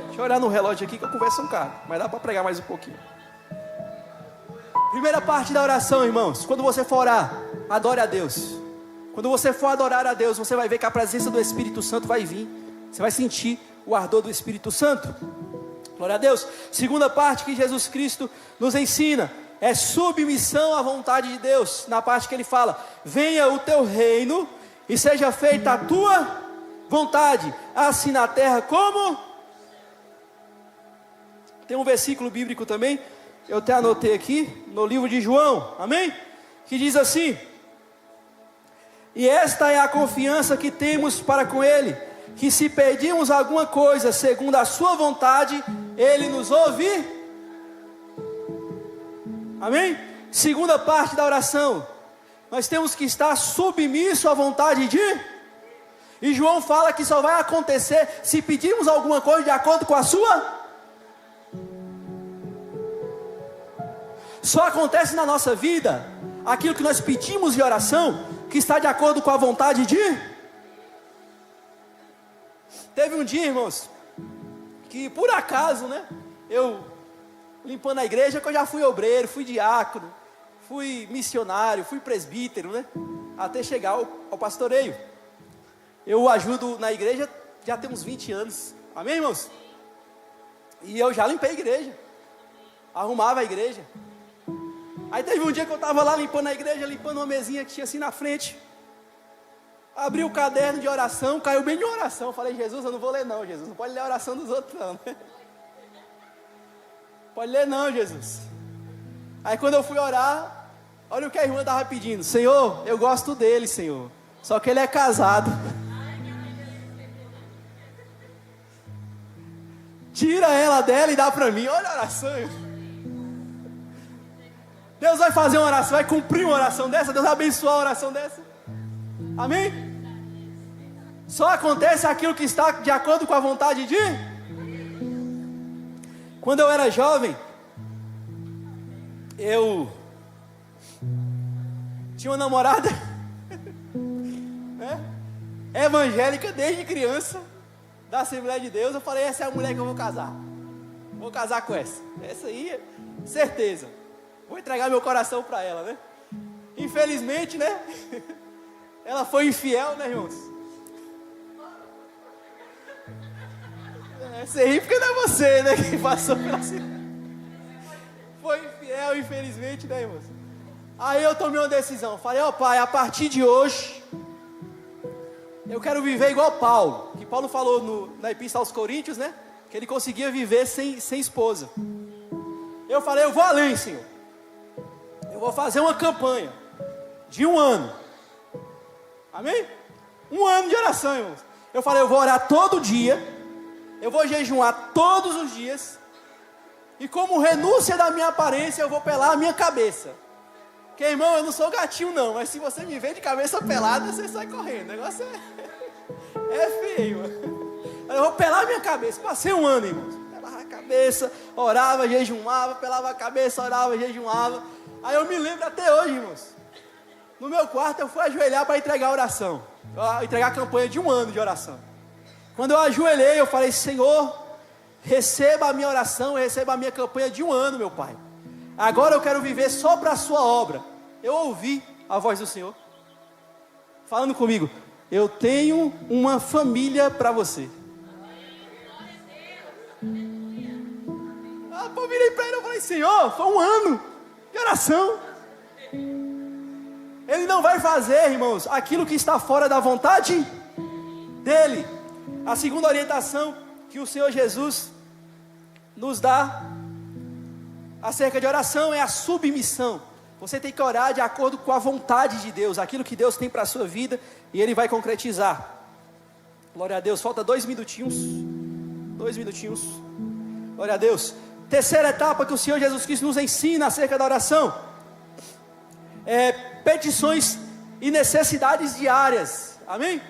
Deixa eu olhar no relógio aqui que eu converso um cara, mas dá para pregar mais um pouquinho. Primeira parte da oração, irmãos: quando você for orar, adore a Deus. Quando você for adorar a Deus, você vai ver que a presença do Espírito Santo vai vir. Você vai sentir o ardor do Espírito Santo. Glória a Deus. Segunda parte que Jesus Cristo nos ensina é submissão à vontade de Deus. Na parte que Ele fala: venha o teu reino e seja feita a tua vontade, assim na terra como... Tem um versículo bíblico também, eu até anotei aqui, no livro de João, amém? Que diz assim: e esta é a confiança que temos para com Ele, que se pedirmos alguma coisa segundo a sua vontade, Ele nos ouve. Amém? Segunda parte da oração, nós temos que estar submisso à vontade de... E João fala que só vai acontecer se pedirmos alguma coisa de acordo com a sua... Só acontece na nossa vida aquilo que nós pedimos em oração, que está de acordo com a vontade de... Teve um dia, irmãos, que por acaso, né, eu limpando a igreja, que eu já fui obreiro, fui diácono, fui missionário, fui presbítero, né, até chegar ao pastoreio. Eu ajudo na igreja já tem uns 20 anos, amém, irmãos? E eu já limpei a igreja, arrumava a igreja. Aí teve um dia que eu estava lá limpando a igreja, limpando uma mesinha que tinha assim na frente. Abri o caderno de oração, caiu bem de oração. Falei: Jesus, eu não vou ler não, Jesus. Não pode ler a oração dos outros não. Pode ler não, Jesus. Aí quando eu fui orar, olha o que a irmã estava pedindo: Senhor, eu gosto dele, Senhor, só que ele é casado. Tira ela dela e dá para mim. Olha a oração. Deus vai fazer uma oração, vai cumprir uma oração dessa, Deus vai abençoar uma oração dessa. Amém? Só acontece aquilo que está de acordo com a vontade de... Quando eu era jovem, eu tinha uma namorada né? Evangélica desde criança, da Assembleia de Deus. Eu falei, essa é a mulher que eu vou casar. Vou casar com essa. Essa aí, certeza. Vou entregar meu coração para ela, né? Infelizmente, né? Ela foi infiel, né, irmãos? Você ri porque não é você, né? Que passou pela cidade. Foi infiel, infelizmente, né, irmãos? Aí eu tomei uma decisão. Falei, ó pai, a partir de hoje, eu quero viver igual Paulo. Que Paulo falou na Epístola aos Coríntios, né? Que ele conseguia viver sem esposa. Eu falei, eu vou além, Senhor. Eu vou fazer uma campanha de 1 ano. Amém? 1 ano de oração, irmãos. Eu falei, eu vou orar todo dia. Eu vou jejuar todos os dias. E como renúncia da minha aparência, eu vou pelar a minha cabeça. Porque, irmão, eu não sou gatinho não. Mas se você me ver de cabeça pelada, você sai correndo. O negócio é feio. Eu vou pelar a minha cabeça. Passei 1 ano, irmãos. Pelava a cabeça, orava, jejuava. Pelava a cabeça, orava, jejuava. Aí eu me lembro até hoje, irmãos. No meu quarto eu fui ajoelhar para entregar a oração. Entregar a campanha de 1 ano de oração. Quando eu ajoelhei, eu falei, Senhor, receba a minha oração, receba a minha campanha de 1 ano, meu Pai. Agora eu quero viver só para a sua obra. Eu ouvi a voz do Senhor falando comigo, eu tenho uma família para você. Eu virei para ele e falei, Senhor, foi 1 ano de oração. Ele não vai fazer, irmãos, aquilo que está fora da vontade dele. A segunda orientação que o Senhor Jesus nos dá acerca de oração é a submissão. Você tem que orar de acordo com a vontade de Deus, aquilo que Deus tem para a sua vida, e Ele vai concretizar. Glória a Deus, falta 2 minutinhos. 2 minutinhos. Glória a Deus. Terceira etapa que o Senhor Jesus Cristo nos ensina acerca da oração é petições e necessidades diárias. Amém?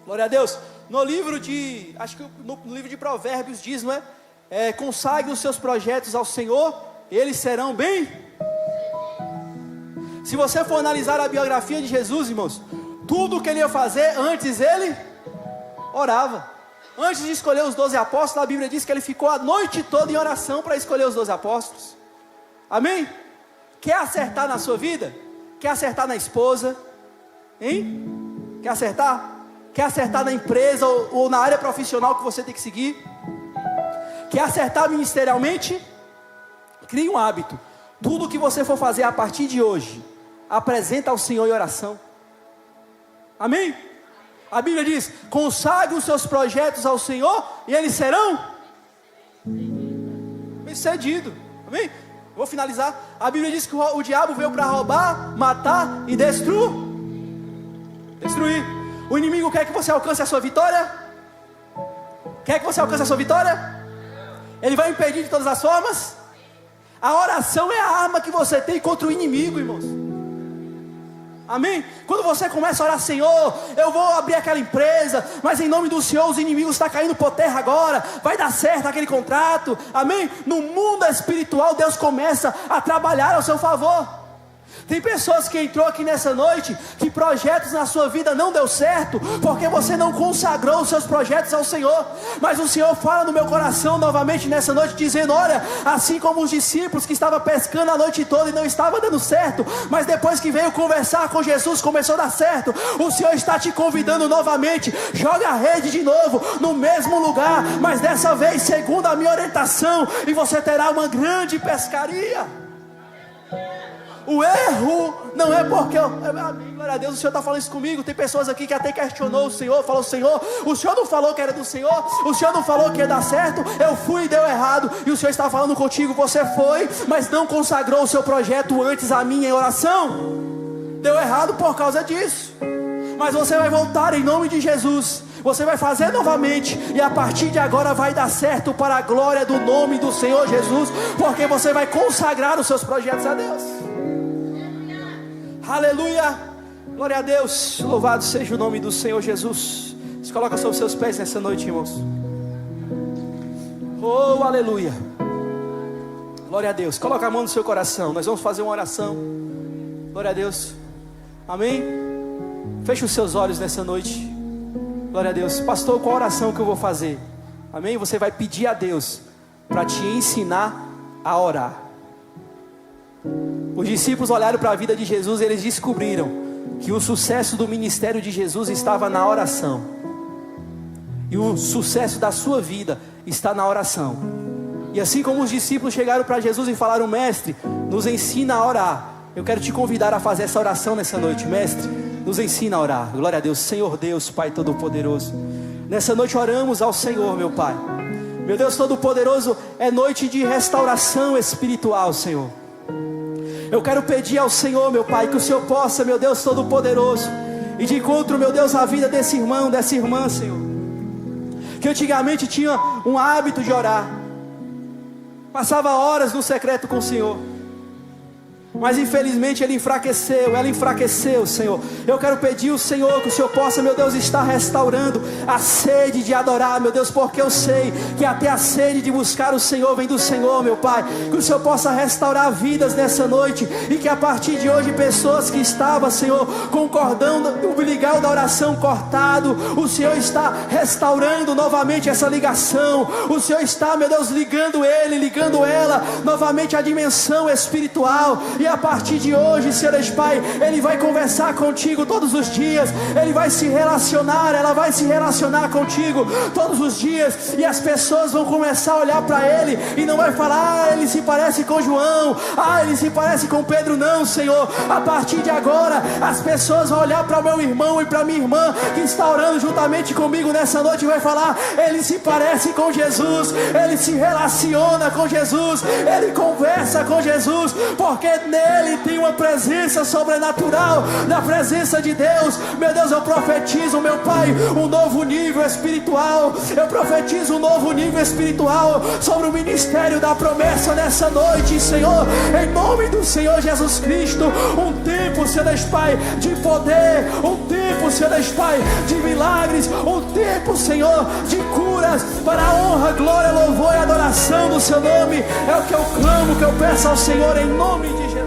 Glória a Deus. No livro de, acho que no livro de Provérbios diz, não é? Consagre os seus projetos ao Senhor, e eles serão bem. Se você for analisar a biografia de Jesus, irmãos, tudo o que ele ia fazer, antes ele orava. Antes de escolher os 12 apóstolos, a Bíblia diz que ele ficou a noite toda em oração para escolher os 12 apóstolos. Amém? Quer acertar na sua vida? Quer acertar na esposa? Hein? Quer acertar? Quer acertar na empresa ou na área profissional que você tem que seguir? Quer acertar ministerialmente? Crie um hábito. Tudo que você for fazer a partir de hoje, apresenta ao Senhor em oração. Amém? A Bíblia diz, consagre os seus projetos ao Senhor e eles serão bem-sucedidos. Amém? Vou finalizar. A Bíblia diz que o diabo veio para roubar, matar e destruir. O inimigo quer que você alcance a sua vitória? Quer que você alcance a sua vitória? Ele vai impedir de todas as formas? A oração é a arma que você tem contra o inimigo, irmãos. Amém? Quando você começa a orar, Senhor, eu vou abrir aquela empresa, mas em nome do Senhor os inimigos estão caindo por terra agora, vai dar certo aquele contrato. Amém? No mundo espiritual Deus começa a trabalhar ao seu favor. Tem pessoas que entrou aqui nessa noite, que projetos na sua vida não deu certo, porque você não consagrou os seus projetos ao Senhor. Mas o Senhor fala no meu coração novamente nessa noite, dizendo, olha, assim como os discípulos que estavam pescando a noite toda e não estava dando certo, mas depois que veio conversar com Jesus, começou a dar certo. O Senhor está te convidando novamente, joga a rede de novo, no mesmo lugar, mas dessa vez segundo a minha orientação, e você terá uma grande pescaria. O erro não é porque glória a Deus, o Senhor está falando isso comigo. Tem pessoas aqui que até questionou o Senhor, falou, Senhor, o Senhor não falou que era do Senhor, o Senhor não falou que ia dar certo, eu fui e deu errado. E o Senhor está falando contigo, você foi, mas não consagrou o seu projeto antes a mim em oração. Deu errado por causa disso. Mas você vai voltar em nome de Jesus. Você vai fazer novamente, e a partir de agora vai dar certo para a glória do nome do Senhor Jesus, porque você vai consagrar os seus projetos a Deus. Aleluia, glória a Deus, louvado seja o nome do Senhor Jesus. Se coloca sobre os seus pés nessa noite, irmãos. Oh, aleluia, glória a Deus. Coloca a mão no seu coração, nós vamos fazer uma oração. Glória a Deus, amém. Feche os seus olhos nessa noite. Glória a Deus. Pastor, qual oração que eu vou fazer? Amém? Você vai pedir a Deus para te ensinar a orar. Os discípulos olharam para a vida de Jesus e eles descobriram que o sucesso do ministério de Jesus estava na oração. E o sucesso da sua vida está na oração. E assim como os discípulos chegaram para Jesus e falaram: mestre, nos ensina a orar. Eu quero te convidar a fazer essa oração nessa noite. Mestre, nos ensina a orar. Glória a Deus. Senhor Deus, Pai Todo-Poderoso, nessa noite oramos ao Senhor, meu Pai. Meu Deus Todo-Poderoso, é noite de restauração espiritual, Senhor. Eu quero pedir ao Senhor, meu Pai, que o Senhor possa, meu Deus Todo-Poderoso, e de encontro, meu Deus, a vida desse irmão, dessa irmã, Senhor, que antigamente tinha um hábito de orar, passava horas no secreto com o Senhor, mas infelizmente ela enfraqueceu, Senhor. Eu quero pedir ao Senhor que o Senhor possa, meu Deus, estar restaurando a sede de adorar, meu Deus, porque eu sei que até a sede de buscar o Senhor vem do Senhor, meu Pai. Que o Senhor possa restaurar vidas nessa noite, e que a partir de hoje pessoas que estavam, Senhor, concordando, o umbilical da oração cortado, o Senhor está restaurando novamente essa ligação. O Senhor está, meu Deus, ligando ela novamente à dimensão espiritual. E a partir de hoje, Senhor Pai, Ele vai conversar contigo todos os dias. Ele vai se relacionar, ela vai se relacionar contigo todos os dias. E as pessoas vão começar a olhar para Ele e não vai falar: ele se parece com João, ele se parece com Pedro. Não, Senhor, a partir de agora as pessoas vão olhar para o meu irmão e para minha irmã que está orando juntamente comigo nessa noite e vai falar: ele se parece com Jesus, ele se relaciona com Jesus, ele conversa com Jesus, porque nele tem uma presença sobrenatural, da presença de Deus. Meu Deus, eu profetizo, meu Pai, um novo nível espiritual. Eu profetizo um novo nível espiritual sobre o ministério da promessa nessa noite, Senhor, em nome do Senhor Jesus Cristo. Um tempo, Senhor Pai, de poder, um tempo, Senhor Pai, de milagres, um tempo, Senhor, de curas, para a honra, glória, louvor e adoração do Seu nome. É o que eu clamo, que eu peço ao Senhor, em nome de Jesus.